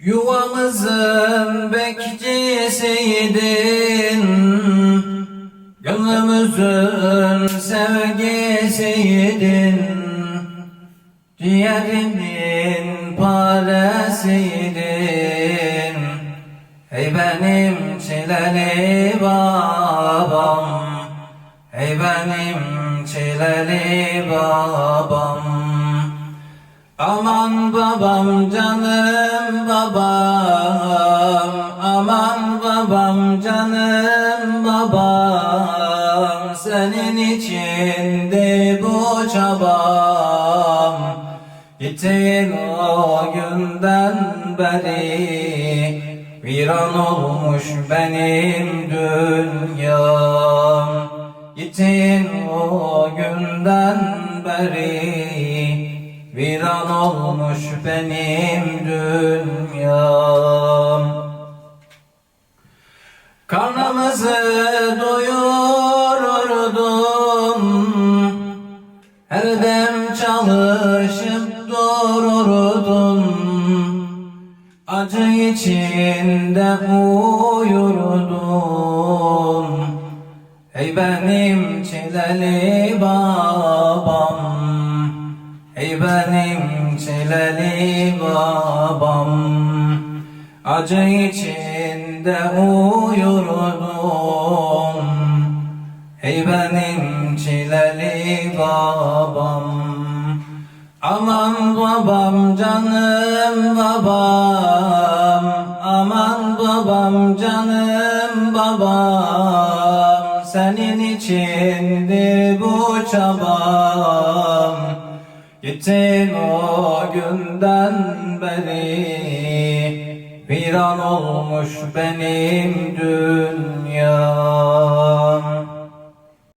Yuvamızın bekçisiydin, gönlümüzün sevgisiydin, ciğerimin paresiydin. Ey benim çileli babam, ey benim çileli babam. Aman babam, canım babam, aman babam, canım babam. Senin içindi bu çabam. Gittiğin o günden beri viran olmuş benim dünyam. Gittiğin o günden beri viran olmuş benim dünyam. Karnımızı doyururdun, her dem çalışıp dururdun. Acı içinde uyurdun. Ey benim çileli babam, ey benim çileli babam. Acı içinde uyurdum. Ey benim çileli babam. Aman babam, canım babam, aman babam, canım babam. Senin içindir bu çabam. Gittin o günden beri viran olmuş benim dünya.